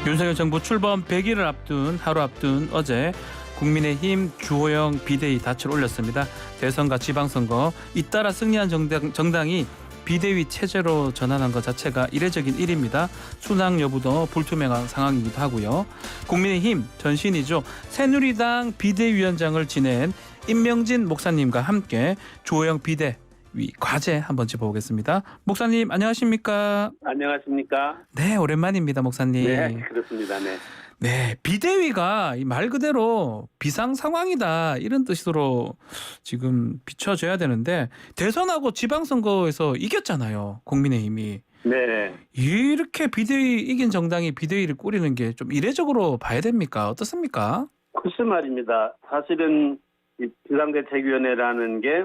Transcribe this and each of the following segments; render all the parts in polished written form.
윤석열 정부 출범 100일을 하루 앞둔 어제 국민의힘 주호영 비대위 닻을 올렸습니다. 대선과 지방선거 잇따라 승리한 정당이 비대위 체제로 전환한 것 자체가 이례적인 일입니다. 순항 여부도 불투명한 상황이기도 하고요. 국민의힘 전신이죠. 새누리당 비대위원장을 지낸 임명진 목사님과 함께 주호영 비대위 과제 한번 짚어보겠습니다. 목사님 안녕하십니까? 안녕하십니까? 네, 오랜만입니다, 목사님. 네, 그렇습니다. 네. 네, 비대위가 말 그대로 비상 상황이다 이런 뜻으로 지금 비춰져야 되는데 대선하고 지방선거에서 이겼잖아요, 국민의힘이. 네. 이렇게 비대위 이긴 정당이 비대위를 꾸리는 게 좀 이례적으로 봐야 됩니까? 어떻습니까? 글쎄 말입니다. 사실은 이 비상대책위원회라는 게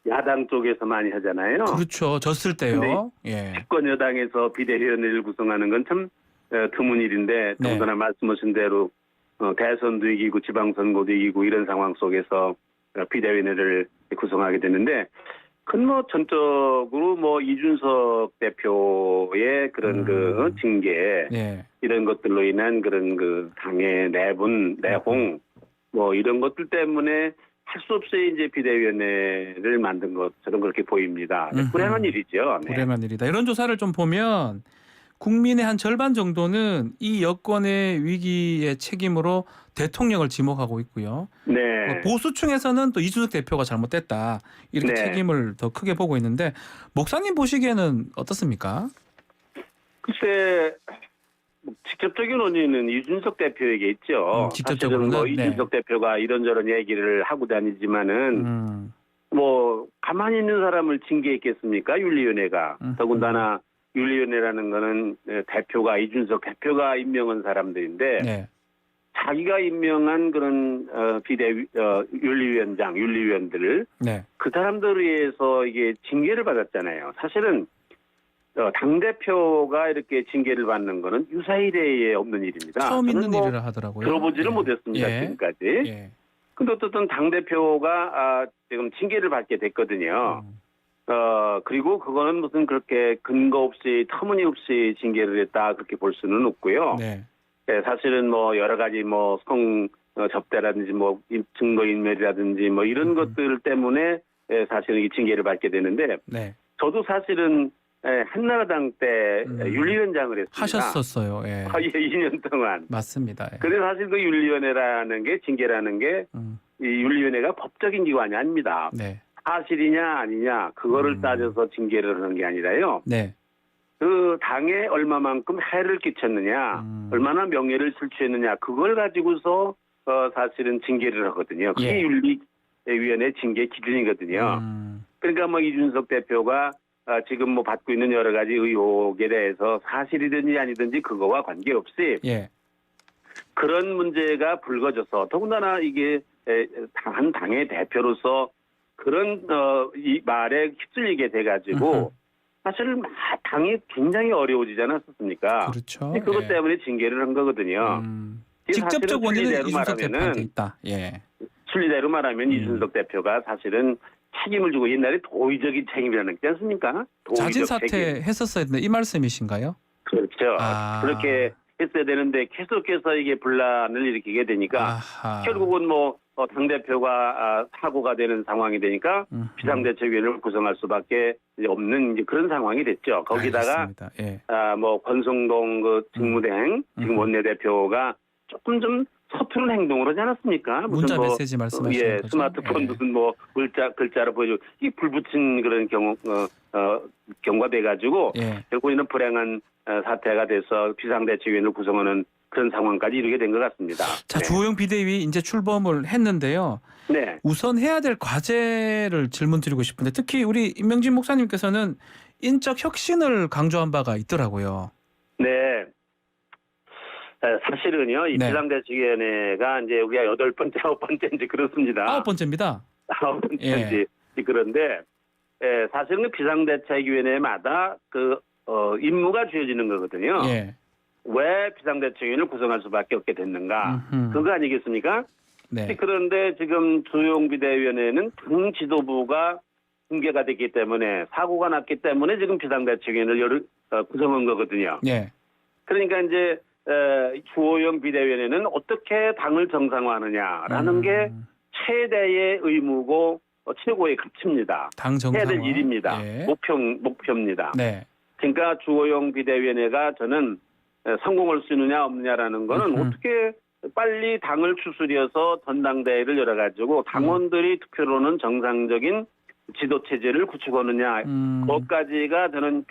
야당 쪽에서 많이 하잖아요. 그렇죠, 졌을 때요. 예. 집권 여당에서 비대위원회를 구성하는 건 참 드문 일인데 네. 더군다나 말씀하신 대로 대선도 이기고 지방선거도 이기고 이런 상황 속에서 비대위원회를 구성하게 되는데 큰 뭐 전적으로 뭐 이준석 대표의 그런 그 징계 예. 이런 것들로 인한 그런 그 당의 내홍 뭐 이런 것들 때문에 할 수 없이 이제 비대위원회를 만든 것처럼 그렇게 보입니다. 불행한 일이죠. 네. 불행한 일이다. 이런 조사를 좀 보면 국민의 한 절반 정도는 이 여권의 위기의 책임으로 대통령을 지목하고 있고요. 네. 보수층에서는 또 이준석 대표가 잘못됐다 이렇게 네. 책임을 더 크게 보고 있는데 목사님 보시기에는 어떻습니까? 글쎄 직접적인 원인은 이준석 대표에게 있죠. 직접적으로는 사실은 뭐 이준석 대표가 이런저런 얘기를 하고 다니지만은 뭐 가만히 있는 사람을 징계했겠습니까? 윤리위원회가. 더군다나 윤리위원회라는 거는 대표가 이준석 대표가 임명한 사람들인데 네. 자기가 임명한 그런 윤리위원들 네. 그 사람들에 의해서 이게 징계를 받았잖아요. 사실은 당 대표가 이렇게 징계를 받는 거는 유사일에 없는 일입니다. 처음 있는 뭐 일을 하더라고요. 들어보지를 예. 못했습니다. 예. 지금까지. 예. 근데 어쨌든 당 대표가 지금 징계를 받게 됐거든요. 그리고 그거는 무슨 그렇게 근거 없이 터무니없이 징계를 했다 그렇게 볼 수는 없고요. 네. 네, 사실은 뭐 여러 가지 뭐 접대라든지 뭐 증거인멸이라든지 뭐 이런 것들 때문에 사실은 이 징계를 받게 되는데 네. 저도 사실은 한나라당 때 윤리위원장을 했습니다. 하셨었어요. 예. 예, 2년 동안. 맞습니다. 예. 그래서 사실 그 윤리위원회라는 게 징계라는 게 이 윤리위원회가 법적인 기관이 아닙니다. 네. 사실이냐 아니냐 그거를 따져서 징계를 하는 게 아니라요. 네. 그 당에 얼마만큼 해를 끼쳤느냐, 얼마나 명예를 실추했느냐 그걸 가지고서 사실은 징계를 하거든요. 그게 예. 윤리위원회 징계 기준이거든요. 그러니까 뭐 이준석 대표가 지금 뭐 받고 있는 여러 가지 의혹에 대해서 사실이든지 아니든지 그거와 관계없이 예. 그런 문제가 불거져서 더군다나 이게 한 당의 대표로서 그런 이 말에 휩쓸리게 돼가지고 사실은 당이 굉장히 어려워지지 않았습니까? 그렇죠. 그것 예. 때문에 징계를 한 거거든요. 직접적 원인은 순리대로 이준석 말하면은 대표한테 있다. 예. 순리대로 말하면 이준석 대표가 사실은 책임을 지고 옛날에 도의적인 책임이라는 게 있지 않습니까? 자진 도의적 책임. 사퇴했었어야 했는데 이 말씀이신가요? 그렇죠. 아. 그렇게 했어야 되는데 계속해서 이게 분란을 일으키게 되니까 아하. 결국은 뭐 당대표가 사고가 되는 상황이 되니까 비상대책위원회를 구성할 수밖에 이제 없는 이제 그런 상황이 됐죠. 거기다가 알겠습니다. 예. 뭐 권성동 그 직무대행 지금 원내대표가 조금 좀 서투른 행동을 하지 않았습니까? 문자 메시지 말씀하시는 거죠? 스마트폰 예. 무슨 뭐 글자로 보여주고 이 불붙인 그런 경우가 돼가지고 예. 결국에는 불행한 사태가 돼서 비상대책위원회를 구성하는 그런 상황까지 이르게 된 것 같습니다. 자, 네. 주호영 비대위 이제 출범을 했는데요. 네. 우선 해야 될 과제를 질문 드리고 싶은데 특히 우리 임명진 목사님께서는 인적 혁신을 강조한 바가 있더라고요. 네. 사실은요, 이 네. 비상대책위원회가 이제 우리가 8번째, 9번째인지 그렇습니다. 9번째입니다. 9번째인지 그런데 사실은 그 비상대책위원회마다 그 임무가 주어지는 거거든요. 예. 왜 비상대책위원회를 구성할 수밖에 없게 됐는가? 그거 아니겠습니까? 네. 그런데 지금 주호영 비대위원회는 당 지도부가 붕괴가 됐기 때문에 사고가 났기 때문에 지금 비상대책위원회를 구성한 거거든요. 예. 그러니까 이제 주호영 비대위원회는 어떻게 당을 정상화하느냐라는 게 최대의 의무고 최고의 가치입니다. 당 정상화. 해야 될 일입니다. 예. 목표입니다. 네. 그러니까 주호영 비대위원회가 저는 성공할 수 있느냐 없느냐라는 거는 어떻게 빨리 당을 추스려서 전당대회를 열어가지고 당원들이 투표로는 정상적인 지도 체제를 구축하느냐 그것까지가 저는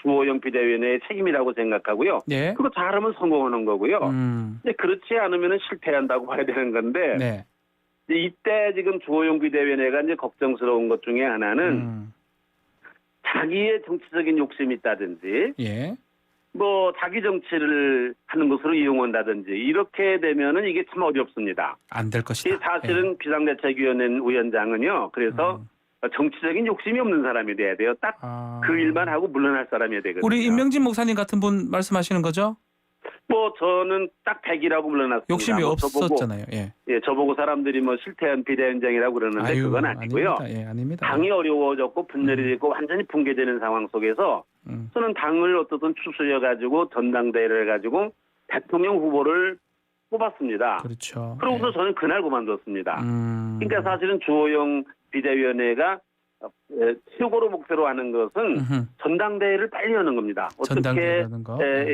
주호영 비대위원회의 책임이라고 생각하고요. 예. 그거 잘하면 성공하는 거고요. 근데 그렇지 않으면 실패한다고 봐야 되는 건데 네. 이때 지금 주호영 비대위원회가 이제 걱정스러운 것 중에 하나는 자기의 정치적인 욕심이 있다든지 예. 뭐 자기 정치를 하는 것으로 이용한다든지 이렇게 되면은 이게 참 어렵습니다. 안 될 것이다. 사실은 비상대책위원회 위원장은요. 그래서 정치적인 욕심이 없는 사람이 돼야 돼요. 딱 그 일만 하고 물러날 사람이 되거든요. 우리 임명진 목사님 같은 분 말씀하시는 거죠? 뭐 저는 딱 100이라고 물러났습니다. 욕심이 뭐 없었잖아요. 예. 저보고 사람들이 뭐 실태한 비대위원장이라고 그러는데 그건 아니고요. 아닙니다. 예, 아닙니다. 당이 어려워졌고 분열이 됐고 완전히 붕괴되는 상황 속에서 저는 당을 어떻든 추스려 가지고 전당대회를 해가지고 대통령 후보를 뽑았습니다. 그렇죠. 그러고서 저는 그날 그만뒀습니다. 그러니까 사실은 주호영 비대위원회가 최고로 목표로 하는 것은 전당대회를 빨리 하는 겁니다. 어떻게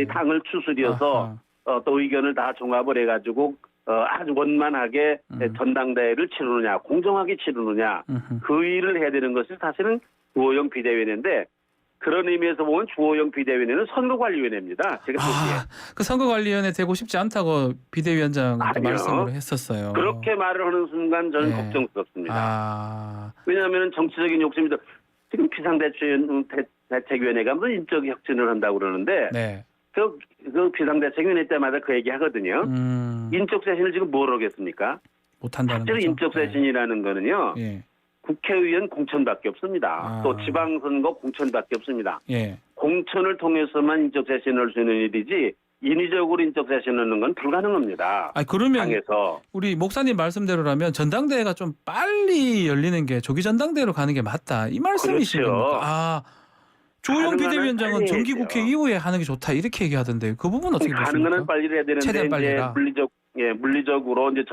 당을 추스려서 또 의견을 다 종합을 해가지고 아주 원만하게 전당대회를 치르느냐, 공정하게 치르느냐 그 일을 해야 되는 것이 사실은 주호영 비대위원회인데 그런 의미에서 보면 주호영 비대위원회는 선거관리위원회입니다. 제가 보기에. 그 선거관리위원회 되고 싶지 않다고 비대위원장도 말씀을 했었어요. 그렇게 말을 하는 순간 저는 걱정스럽습니다. 왜냐하면 정치적인 욕심이 지금 비상대책위원회가 무슨 인적 혁신을 한다고 그러는데 그 비상대책위원회 때마다 그 얘기 하거든요. 인적 쇄신을 지금 뭘 하겠습니까? 못한다는 거죠. 인적 쇄신이라는 거는요. 국회의원 공천밖에 없습니다. 또 지방선거 공천밖에 없습니다. 공천을 통해서만 인적 쇄신을 할 수 있는 일이지 인위적으로 인적 쇄신을 하는 건 불가능합니다. 그러면 당에서. 우리 목사님 말씀대로라면 전당대회가 좀 빨리 열리는 게 조기 전당대회로 가는 게 맞다. 이 말씀이신 겁니까? 주호영 비대위원장은 정기국회 이후에 하는 게 좋다 이렇게 얘기하던데 그 부분 어떻게 보십니까? 가는 거는 빨리 해야 되는데 최대한 빨리 해라. 물리적으로 이제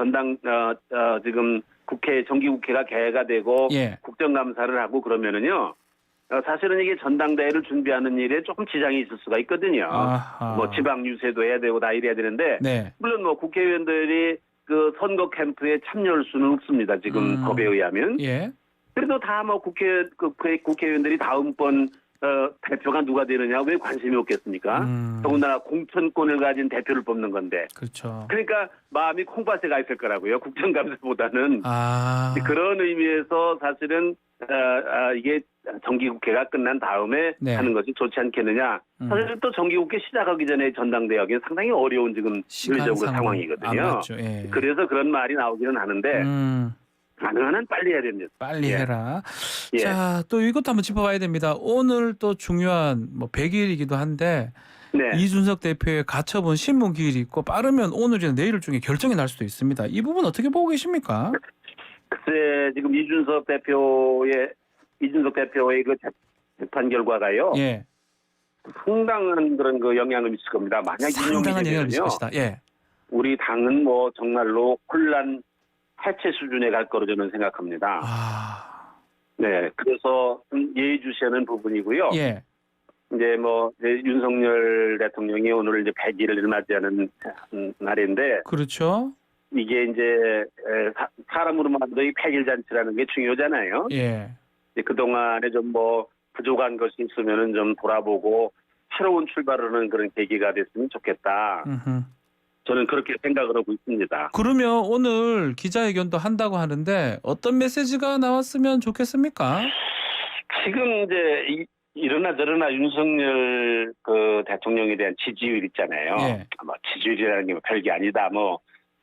지금 정기국회가 개회가 되고 국정감사를 하고 그러면은요. 사실은 이게 전당대회를 준비하는 일에 조금 지장이 있을 수가 있거든요. 뭐 지방 유세도 해야 되고 다 이래야 되는데 물론 뭐 국회의원들이 그 선거 캠프에 참여할 수는 없습니다. 지금 법에 의하면. 그래도 다 뭐 국회의원들이 다음번 대표가 누가 되느냐 왜 관심이 없겠습니까? 더군다나 공천권을 가진 대표를 뽑는 건데. 그렇죠. 그러니까 마음이 콩밭에 가 있을 거라고요. 국정감사보다는. 그런 의미에서 사실은 이게 정기국회가 끝난 다음에 하는 것이 좋지 않겠느냐. 사실 또 정기국회 시작하기 전에 전당대회 하기는 상당히 어려운 지금 물리적으로 상황이거든요. 그래서 그런 말이 나오기는 하는데 가능한 한 빨리 해야 됩니다. 빨리 해라. 자, 또 이것도 한번 짚어봐야 됩니다. 오늘 또 중요한 100일이기도 한데 이준석 대표의 가처분 신문 기일이 있고 빠르면 오늘이나 내일 중에 결정이 날 수도 있습니다. 이 부분 어떻게 보고 계십니까? 글쎄 지금 이준석 대표의 그 재판 결과가요. 상당한 그런 그 영향을 미칠 겁니다. 만약 상당한 영향을 미칠 것이다. 우리 당은 뭐 정말로 혼란 해체 수준에 갈 거로 저는 생각합니다. 그래서 예의주시하는 부분이고요. 이제 윤석열 대통령이 오늘 이제 100일을 맞이하는 날인데. 그렇죠. 이게 이제 사람으로 만도 이 100일 잔치라는 게 중요하잖아요. 그동안에 좀 부족한 것이 있으면은 좀 돌아보고 새로운 출발을 하는 그런 계기가 됐으면 좋겠다. 저는 그렇게 생각을 하고 있습니다. 그러면 오늘 기자회견도 한다고 하는데 어떤 메시지가 나왔으면 좋겠습니까? 지금 이제 이러나 저러나 윤석열 그 대통령에 대한 지지율 있잖아요. 지지율이라는 게 별게 아니다.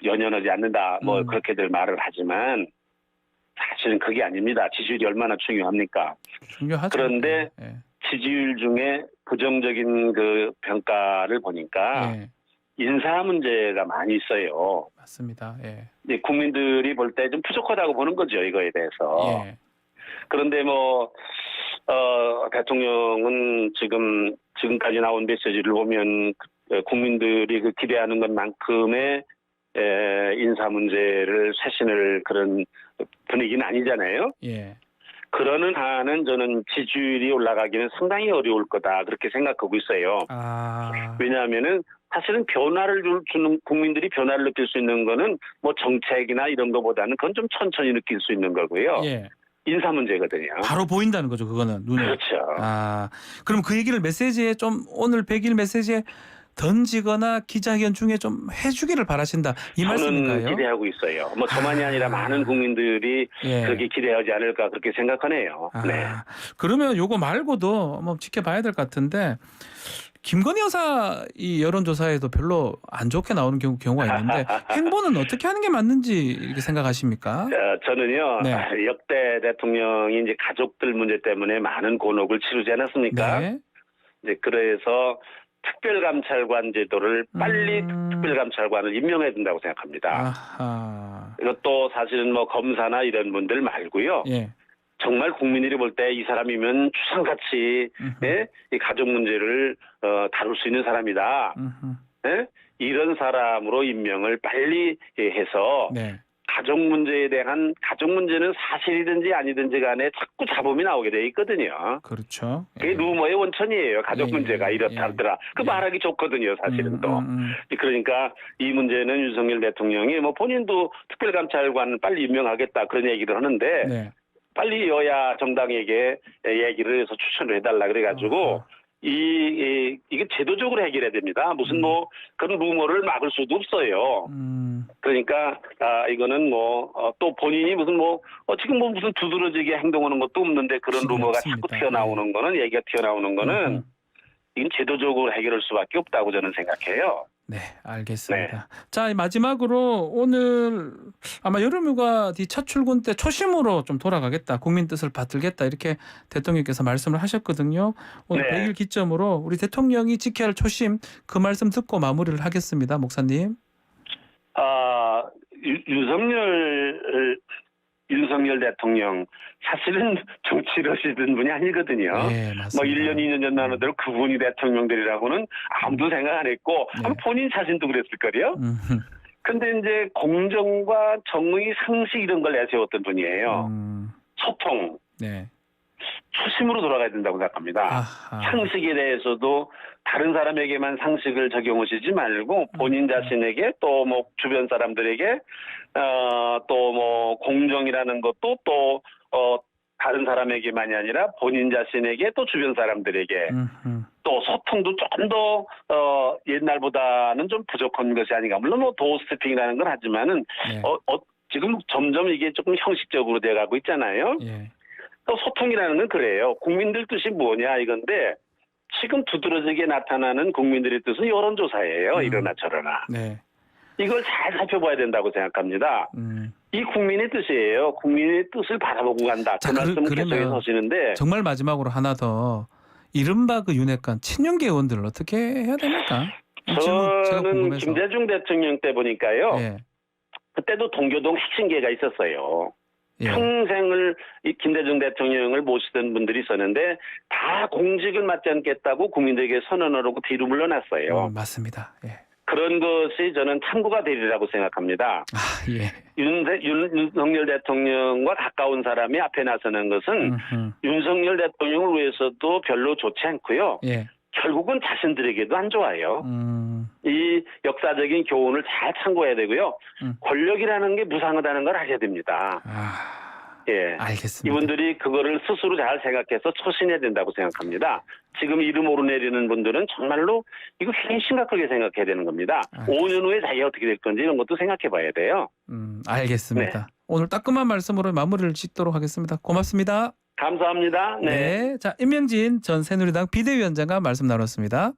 연연하지 않는다. 그렇게들 말을 하지만 사실은 그게 아닙니다. 지지율이 얼마나 중요합니까? 중요하죠. 그런데 지지율 중에 부정적인 그 평가를 보니까 인사 문제가 많이 있어요. 맞습니다. 국민들이 볼 때 좀 부족하다고 보는 거죠. 이거에 대해서. 그런데 대통령은 지금까지 나온 메시지를 보면 국민들이 그 기대하는 것만큼의 인사 문제를 쇄신을 그런 분위기는 아니잖아요. 예. 그러는 한은 저는 지지율이 올라가기는 상당히 어려울 거다 그렇게 생각하고 있어요. 아. 왜냐하면은 사실은 변화를 주는 국민들이 변화를 느낄 수 있는 거는 뭐 정책이나 이런 거보다는 그건 좀 천천히 느낄 수 있는 거고요. 예. 인사 문제거든요. 바로 보인다는 거죠, 그거는 눈에. 그렇죠. 아, 그럼 그 얘기를 메시지에 좀 오늘 100일 메시지에 던지거나 기자회견 중에 좀 해주기를 바라신다 이 저는 말씀인가요? 기대하고 있어요. 뭐 저만이 아니라 많은 국민들이 예. 그렇게 기대하지 않을까 그렇게 생각하네요. 아, 네. 그러면 요거 말고도 뭐 지켜봐야 될 것 같은데 김건희 여사 이 여론조사에도 별로 안 좋게 나오는 경우가 있는데 행보는 어떻게 하는 게 맞는지 이렇게 생각하십니까? 저는요 네. 역대 대통령이 이제 가족들 문제 때문에 많은 곤혹을 치르지 않았습니까? 네. 이제 그래서 특별감찰관 제도를 빨리 특별감찰관을 임명해야 된다고 생각합니다. 아하. 이것도 사실은 뭐 검사나 이런 분들 말고요. 예. 정말 국민들이 볼 때 이 사람이면 추상같이 예? 이 가족 문제를 다룰 수 있는 사람이다. 예? 이런 사람으로 임명을 빨리 해서 네. 가족 문제에 대한 가족 문제는 사실이든지 아니든지 간에 자꾸 잡음이 나오게 돼 있거든요. 그렇죠. 그게 루머의 원천이에요. 가족 예, 문제가 예, 이렇다더라. 그 예. 말하기 좋거든요. 사실은 또. 그러니까 이 문제는 윤석열 대통령이 뭐 본인도 특별감찰관을 빨리 임명하겠다 그런 얘기를 하는데 네. 빨리 여야 정당에게 얘기를 해서 추천을 해달라 그래가지고 이게 제도적으로 해결해야 됩니다. 무슨 뭐 그런 루머를 막을 수도 없어요. 그러니까 이거는 뭐 또 본인이 무슨 뭐 지금 뭐 무슨 두드러지게 행동하는 것도 없는데 그런 루머가 없습니다. 자꾸 튀어나오는 거는 얘기가 튀어나오는 거는 이건 제도적으로 해결할 수밖에 없다고 저는 생각해요. 네, 알겠습니다. 자, 마지막으로 오늘 아마 여름휴가 뒤 첫 출근 때 초심으로 좀 돌아가겠다, 국민 뜻을 받들겠다 이렇게 대통령께서 말씀을 하셨거든요. 오늘 네. 100일 기점으로 우리 대통령이 지켜야 할 초심 그 말씀 듣고 마무리를 하겠습니다, 목사님. 윤석열 대통령 사실은 정치를 하시던 분이 아니거든요. 네, 맞습니다. 뭐 1년 2년 전 나는 대로 그분이 대통령 되리라고는 아무도 생각 안 했고 네. 아마 본인 자신도 그랬을 거요. 근데 이제 공정과 정의 상식 이런 걸 내세웠던 분이에요. 소통, 네. 초심으로 돌아가야 된다고 생각합니다. 아하. 상식에 대해서도 다른 사람에게만 상식을 적용하시지 말고 본인 자신에게 또 뭐 주변 사람들에게 또 뭐 공정이라는 것도 또 다른 사람에게만이 아니라 본인 자신에게 또 주변 사람들에게 또 소통도 조금 더 옛날보다는 좀 부족한 것이 아닌가. 물론 뭐 도어스태핑이라는 건 하지만은 네. 지금 점점 이게 조금 형식적으로 돼가고 있잖아요. 예. 또 소통이라는 건 그래요. 국민들 뜻이 뭐냐 이건데 지금 두드러지게 나타나는 국민들의 뜻은 여론조사예요. 이러나 저러나. 네. 이걸 잘 살펴봐야 된다고 생각합니다. 이 국민의 뜻이에요. 국민의 뜻을 바라보고 간다. 자, 그 말씀을 그러면 계속해서 하시는데 정말 마지막으로 하나 더 이른바 그 윤핵관 친윤계 의원들을 어떻게 해야 됩니까? 이 질문 제가 저는 궁금해서. 김대중 대통령 때 보니까요. 예. 그때도 동교동 핵심계가 있었어요. 예. 평생을 이 김대중 대통령을 모시던 분들이 있었는데 다 공직을 맡지 않겠다고 국민들에게 선언을 하고 뒤로 물러났어요. 맞습니다. 예. 그런 것이 저는 참고가 되리라고 생각합니다. 아, 예. 윤석열 대통령과 가까운 사람이 앞에 나서는 것은 윤석열 대통령을 위해서도 별로 좋지 않고요. 예. 결국은 자신들에게도 안 좋아요. 이 역사적인 교훈을 잘 참고해야 되고요. 권력이라는 게 무상하다는 걸 알아야 됩니다. 예, 알겠습니다. 이분들이 그거를 스스로 잘 생각해서 처신해야 된다고 생각합니다. 지금 이름 오르내리는 분들은 정말로 이거 굉장히 심각하게 생각해야 되는 겁니다. 알겠습니다. 5년 후에 자기가 어떻게 될 건지 이런 것도 생각해 봐야 돼요. 알겠습니다. 네. 오늘 따끔한 말씀으로 마무리를 짓도록 하겠습니다. 고맙습니다. 감사합니다. 네. 자, 임명진 전 새누리당 비대위원장과 말씀 나눴습니다.